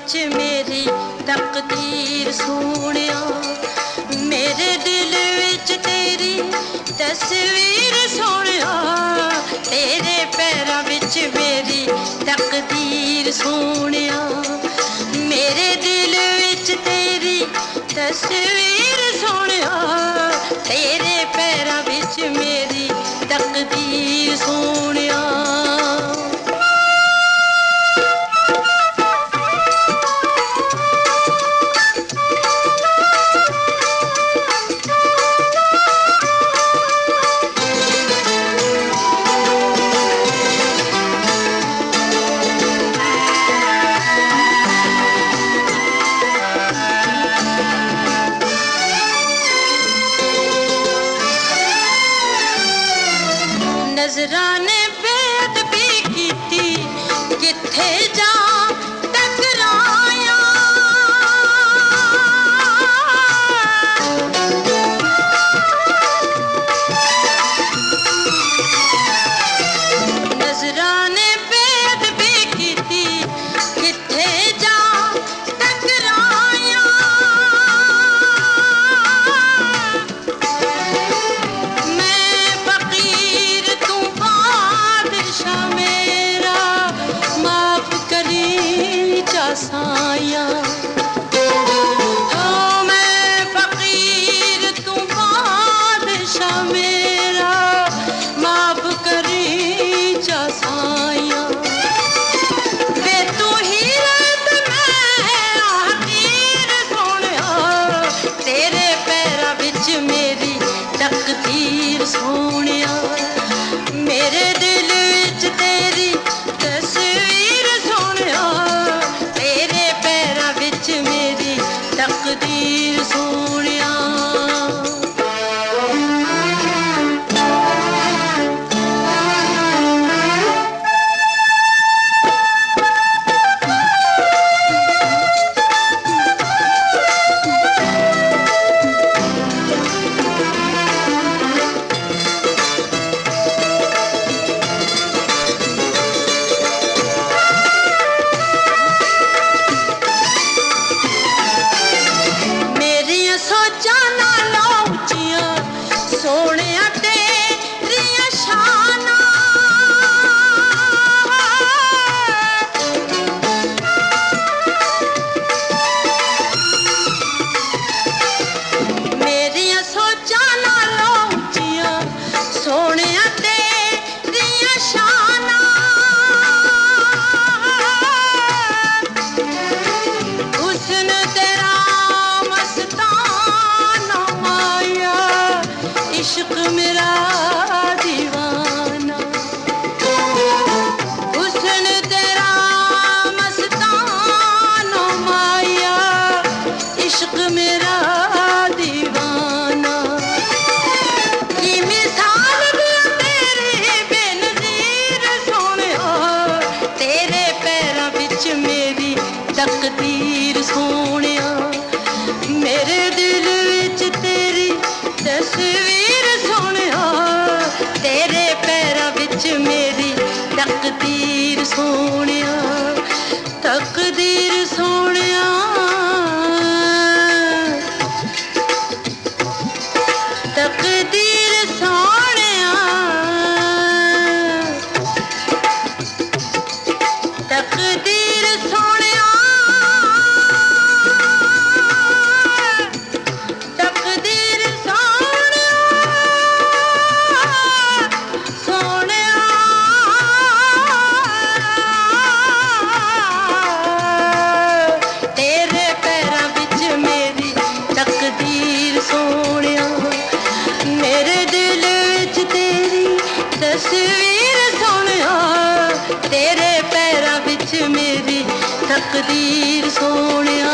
विच मेरी तकदीर सोहणिया, मेरे दिल विच तेरी तस्वीर सोहणिया, तेरे पैरां विच मेरी तकदीर सोहणिया, मेरे दिल विच तेरी तस्वीर सोहणिया, तेरे पैरां विच मेरी तकदीर सोहणिया। नज़रां ने बेअदबी कीती, किथे जा टकराया, नज़रां ने बेअदबी कीती, किथे जा टकराया, मैं फकीर तू बादशाह मेरा, माफ करी चासाया, हाँ मैं फकीर तू बादशाह मेरा, माफ करी चासाया, वे तू ही रत मैं हकीर सोहणिया, तेरे पैरां विच मेरी तकदीर सोहणिया, मेरे दिल विच तेरी तस्वीर सोहणिया, तेरे पैरां विच मेरी तकदीर सोहणिया। मेरियां सोचां नालों उच्चियां सोहणिया तेरियां शानां, मेरियां सोचां नालों उच्चियां सोहणिया तेरियां शानां, हुस्न तेरा मस्ताना माया, इश्क मेरा दीवाना, हुस्न तेरा मस्ताना माया, इश्क मेरा दीवाना, की मिसाल दिया तेरी बेनज़ीर सोहणिया, तेरे पैरां विच मेरी तकदीर सोहणिया, मेरे दिल विच तेरी तस्वीर सोहणिया, तेरे पैरां विच मेरी तकदीर सोहणिया, तकदीर सोहणिया, तकदीर सोहणिया, तकदीर सोहणिया, तकदीर सोहणिया, सोहणिया, तेरे पैरां विच मेरी तकदीर सोहणिया, मेरे दिल विच तेरी तस्वीर सोहणिया, तेरे पैरां विच मेरी तकदीर सोहणिया।